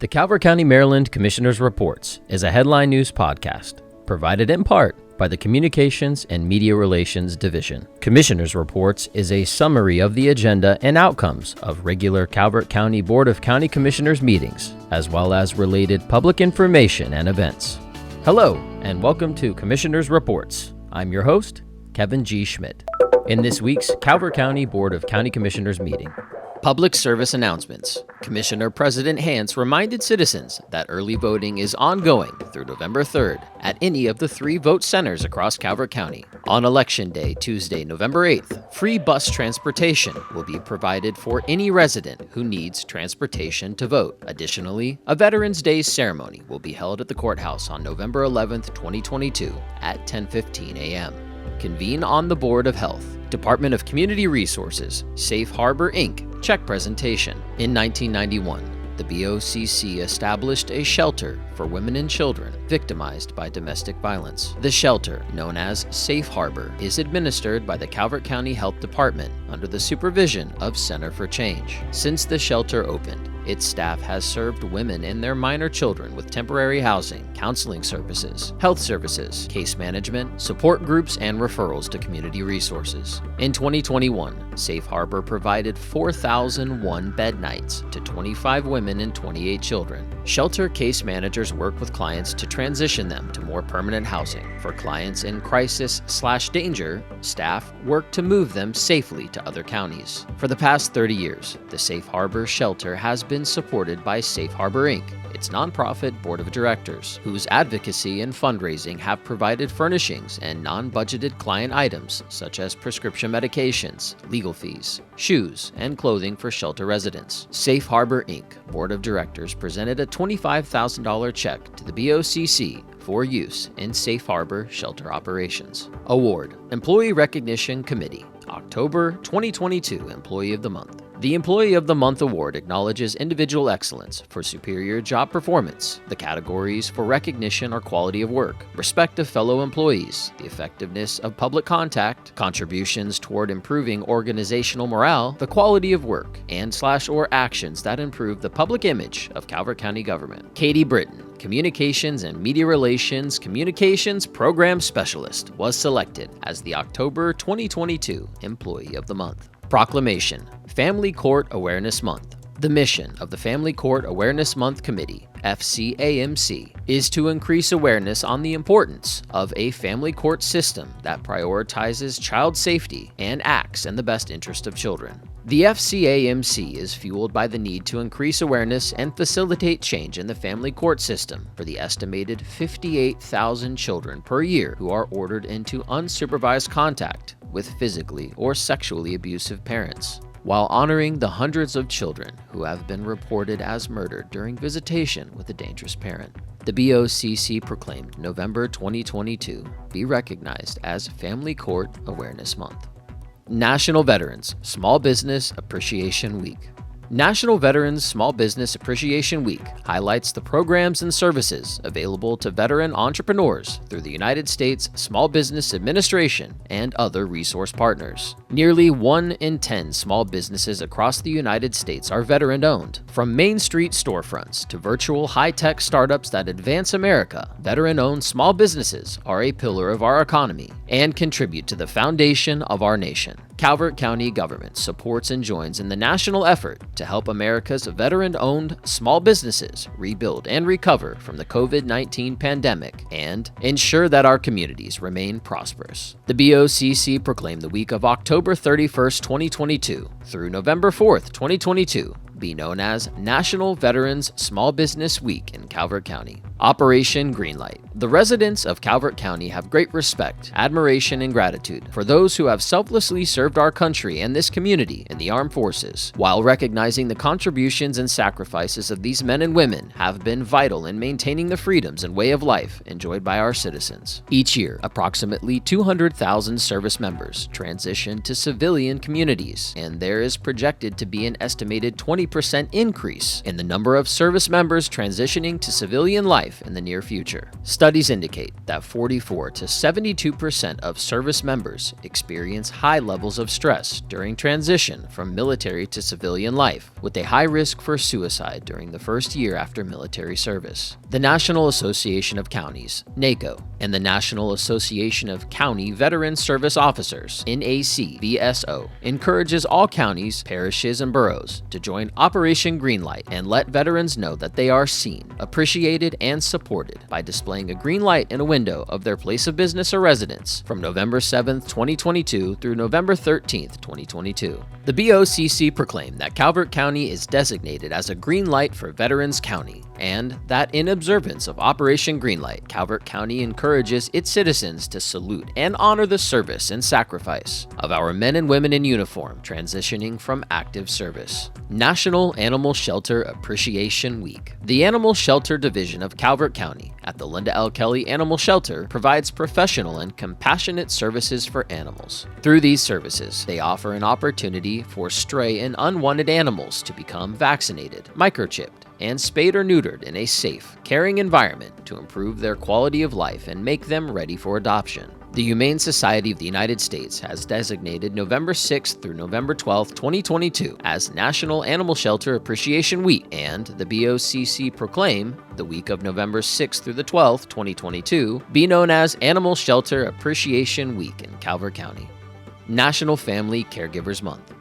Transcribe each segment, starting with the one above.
The Calvert County, Maryland Commissioners' Reports is a headline news podcast provided in part by the Communications and Media Relations Division. Commissioners' Reports is a summary of the agenda and outcomes of regular Calvert County Board of County Commissioners meetings, as well as related public information and events. Hello, and welcome to Commissioners' Reports. I'm your host, Kevin G. Schmidt. In this week's Calvert County Board of County Commissioners meeting, public service announcements. Commissioner President Hance reminded citizens that early voting is ongoing through November 3rd at any of the 3 vote centers across Calvert County. On Election Day, Tuesday, November 8th, free bus transportation will be provided for any resident who needs transportation to vote. Additionally, a Veterans Day ceremony will be held at the courthouse on November 11th, 2022 at 10:15 a.m. Convene on the Board of Health. Department of Community Resources, Safe Harbor, Inc. Check presentation. In 1991, the BOCC established a shelter for women and children victimized by domestic violence. The shelter, known as Safe Harbor, is administered by the Calvert County Health Department under the supervision of Center for Change. Since the shelter opened, its staff has served women and their minor children with temporary housing, counseling services, health services, case management, support groups, and referrals to community resources. In 2021, Safe Harbor provided 4,001 bed nights to 25 women and 28 children. Shelter case managers work with clients to transition them to more permanent housing. For clients in crisis/danger, staff work to move them safely to other counties. For the past 30 years, the Safe Harbor shelter has been supported by Safe Harbor, Inc., its nonprofit board of directors, whose advocacy and fundraising have provided furnishings and non-budgeted client items such as prescription medications, legal fees, shoes, and clothing for shelter residents. Safe Harbor, Inc. board of directors presented a $25,000 check to the BOCC for use in Safe Harbor shelter operations. Award. Employee Recognition Committee. October 2022 Employee of the Month. The Employee of the Month Award acknowledges individual excellence for superior job performance. The categories for recognition are quality of work, respect of fellow employees, the effectiveness of public contact, contributions toward improving organizational morale, the quality of work, and/or actions that improve the public image of Calvert County government. Katie Britton, Communications and Media Relations Communications Program Specialist, was selected as the October 2022 Employee of the Month. Proclamation. Family Court Awareness Month. The mission of the Family Court Awareness Month Committee, FCAMC, is to increase awareness on the importance of a family court system that prioritizes child safety and acts in the best interest of children. The FCAMC is fueled by the need to increase awareness and facilitate change in the family court system for the estimated 58,000 children per year who are ordered into unsupervised contact with physically or sexually abusive parents, while honoring the hundreds of children who have been reported as murdered during visitation with a dangerous parent. The BOCC proclaimed November 2022 be recognized as Family Court Awareness Month. National Veterans Small Business Appreciation Week. National Veterans Small Business Appreciation Week highlights the programs and services available to veteran entrepreneurs through the United States Small Business Administration and other resource partners. Nearly 1 in 10 small businesses across the United States are veteran-owned. From Main Street storefronts to virtual high-tech startups that advance America, veteran-owned small businesses are a pillar of our economy and contribute to the foundation of our nation. Calvert County government supports and joins in the national effort to help America's veteran-owned small businesses rebuild and recover from the COVID-19 pandemic and ensure that our communities remain prosperous. The BOCC proclaimed the week of October 31st, 2022 through November 4th, 2022 be known as National Veterans Small Business Week in Calvert County. Operation Greenlight. The residents of Calvert County have great respect, admiration, and gratitude for those who have selflessly served our country and this community in the armed forces, while recognizing the contributions and sacrifices of these men and women have been vital in maintaining the freedoms and way of life enjoyed by our citizens. Each year, approximately 200,000 service members transition to civilian communities, and there is projected to be an estimated 20% increase in the number of service members transitioning to civilian life life in the near future. Studies indicate that 44 to 72% of service members experience high levels of stress during transition from military to civilian life, with a high risk for suicide during the first year after military service. The National Association of Counties, NACO, and the National Association of County Veteran Service Officers, NACVSO, encourages all counties, parishes, and boroughs to join Operation Greenlight and let veterans know that they are seen, appreciated, and supported by displaying a green light in a window of their place of business or residence from November 7th, 2022 through November 13th, 2022. The BOCC proclaimed that Calvert County is designated as a green light for Veterans County, and that in observance of Operation Greenlight, Calvert County encourages its citizens to salute and honor the service and sacrifice of our men and women in uniform transitioning from active service. National Animal Shelter Appreciation Week. The Animal Shelter Division of Calvert County at the Linda L. Kelly Animal Shelter provides professional and compassionate services for animals. Through these services, they offer an opportunity for stray and unwanted animals to become vaccinated, microchipped, and spayed or neutered in a safe, caring environment to improve their quality of life and make them ready for adoption. The Humane Society of the United States has designated November 6th through November 12th, 2022 as National Animal Shelter Appreciation Week, and the BOCC proclaim the week of November 6th through the 12th, 2022 be known as Animal Shelter Appreciation Week in Calvert County. National Family Caregivers Month.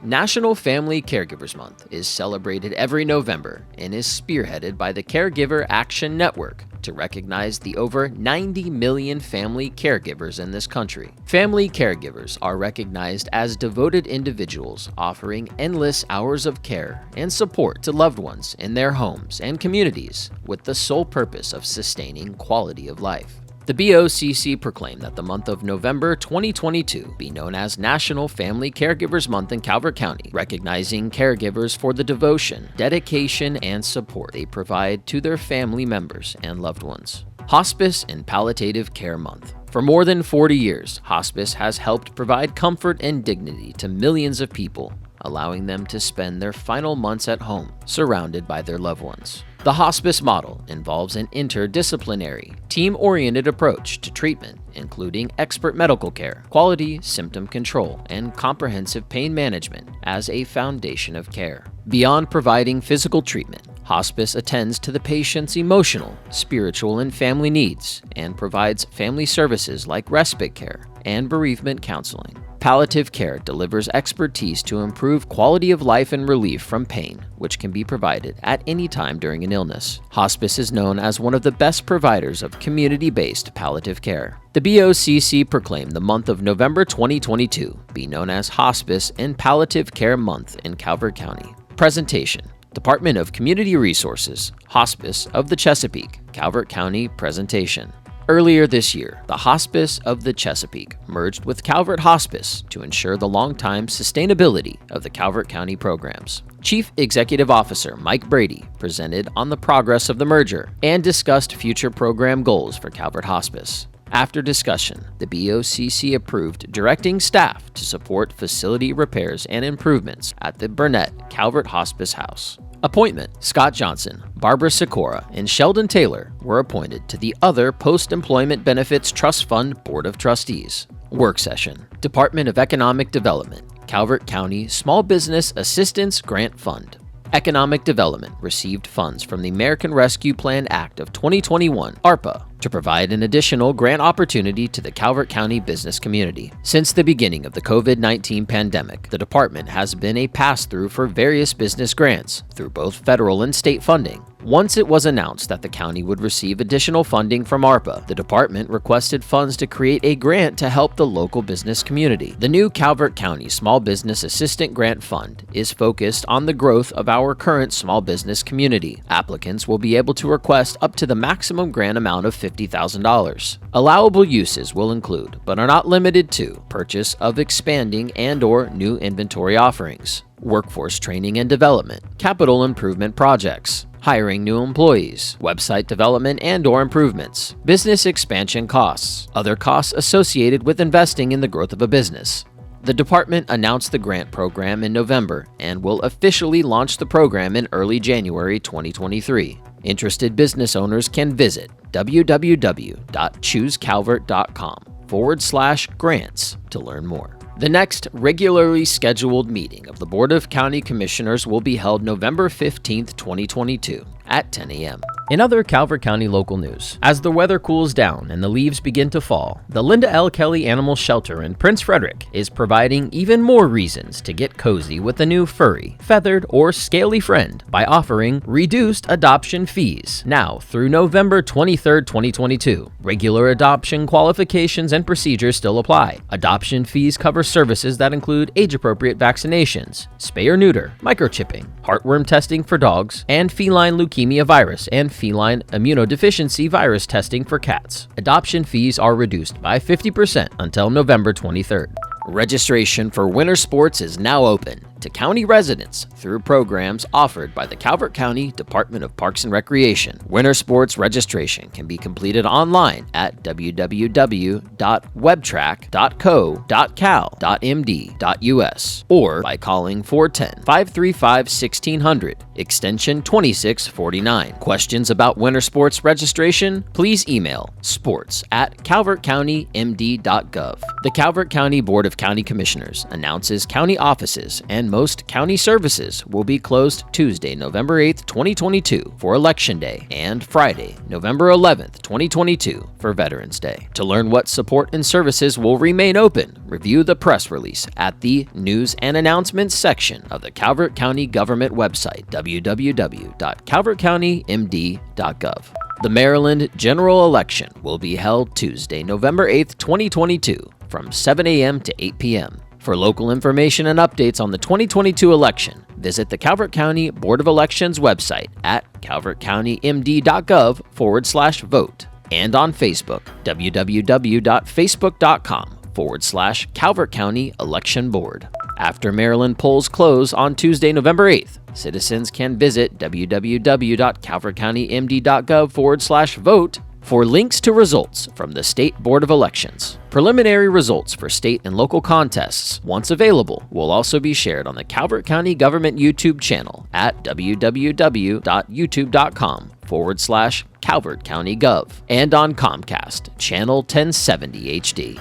National Family Caregivers Month is celebrated every November and is spearheaded by the Caregiver Action Network to recognize the over 90 million family caregivers in this country. Family caregivers are recognized as devoted individuals offering endless hours of care and support to loved ones in their homes and communities with the sole purpose of sustaining quality of life. The BOCC proclaimed that the month of November 2022 be known as National Family Caregivers Month in Calvert County, recognizing caregivers for the devotion, dedication, and support they provide to their family members and loved ones. Hospice and Palliative Care Month. For more than 40 years, hospice has helped provide comfort and dignity to millions of people, allowing them to spend their final months at home, surrounded by their loved ones. The hospice model involves an interdisciplinary, team-oriented approach to treatment, including expert medical care, quality symptom control, and comprehensive pain management as a foundation of care. Beyond providing physical treatment, hospice attends to the patient's emotional, spiritual, and family needs and provides family services like respite care and bereavement counseling. Palliative care delivers expertise to improve quality of life and relief from pain, which can be provided at any time during an illness. Hospice is known as one of the best providers of community-based palliative care. The BOCC proclaimed the month of November 2022 be known as Hospice and Palliative Care Month in Calvert County. Presentation: Department of Community Resources, Hospice of the Chesapeake, Calvert County presentation. Earlier this year, the Hospice of the Chesapeake merged with Calvert Hospice to ensure the long-time sustainability of the Calvert County programs. Chief Executive Officer Mike Brady presented on the progress of the merger and discussed future program goals for Calvert Hospice. After discussion, the BOCC approved directing staff to support facility repairs and improvements at the Burnett Calvert Hospice House. Appointment: Scott Johnson, Barbara Sikora, and Sheldon Taylor were appointed to the Other Post-Employment Benefits Trust Fund Board of Trustees. Work session: Department of Economic Development, Calvert County Small Business Assistance Grant Fund. Economic Development received funds from the American Rescue Plan Act of 2021, ARPA, to provide an additional grant opportunity to the Calvert County business community. Since the beginning of the COVID-19 pandemic, the department has been a pass-through for various business grants through both federal and state funding. Once it was announced that the county would receive additional funding from ARPA, the department requested funds to create a grant to help the local business community. The new Calvert County Small Business Assistant Grant Fund is focused on the growth of our current small business community. Applicants will be able to request up to the maximum grant amount of $50,000. Allowable uses will include, but are not limited to, purchase of expanding and/or new inventory offerings, workforce training and development, capital improvement projects, hiring new employees, website development and/or improvements, business expansion costs, other costs associated with investing in the growth of a business. The department announced the grant program in November and will officially launch the program in early January 2023. Interested business owners can visit www.choosecalvert.com/grants to learn more. The next regularly scheduled meeting of the Board of County Commissioners will be held November 15th, 2022 at 10 a.m. In other Calvert County local news, as the weather cools down and the leaves begin to fall, the Linda L. Kelly Animal Shelter in Prince Frederick is providing even more reasons to get cozy with a new furry, feathered, or scaly friend by offering reduced adoption fees now through November 23rd, 2022. Regular adoption qualifications and procedures still apply. Adoption fees cover services that include age-appropriate vaccinations, spay or neuter, microchipping, heartworm testing for dogs, and feline leukemia virus and feline immunodeficiency virus testing for cats. Adoption fees are reduced by 50% until November 23rd. Registration for winter sports is now open to county residents through programs offered by the Calvert County Department of Parks and Recreation. Winter sports registration can be completed online at www.webtrack.co.cal.md.us or by calling 410-535-1600, extension 2649. Questions about winter sports registration? Please email sports@calvertcountymd.gov. The Calvert County Board of County Commissioners announces county offices and most county services will be closed Tuesday, November 8th, 2022 for Election Day and Friday, November 11th, 2022 for Veterans Day. To learn what support and services will remain open, review the press release at the News and Announcements section of the Calvert County Government website, www.calvertcountymd.gov. The Maryland general election will be held Tuesday, November 8th, 2022 from 7 a.m. to 8 p.m. For local information and updates on the 2022 election, visit the Calvert County Board of Elections website at calvertcountymd.gov/vote and on Facebook, www.facebook.com/Calvert County Election Board. After Maryland polls close on Tuesday, November 8th, citizens can visit www.calvertcountymd.gov/vote for links to results from the State Board of Elections. Preliminary results for state and local contests, once available, will also be shared on the Calvert County Government YouTube channel at www.youtube.com/CalvertCountyGov and on Comcast, channel 1070 HD.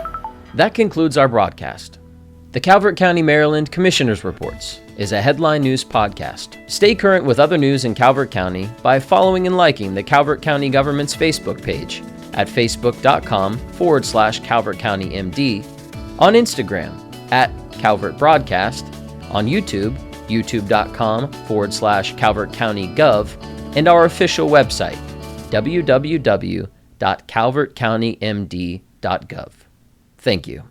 That concludes our broadcast. The Calvert County, Maryland Commissioners Reports is a headline news podcast. Stay current with other news in Calvert County by following and liking the Calvert County Government's Facebook page at facebook.com/CalvertCountyMD, on Instagram at Calvert Broadcast, on YouTube, youtube.com/CalvertCountyGov, and our official website, www.calvertcountymd.gov. Thank you.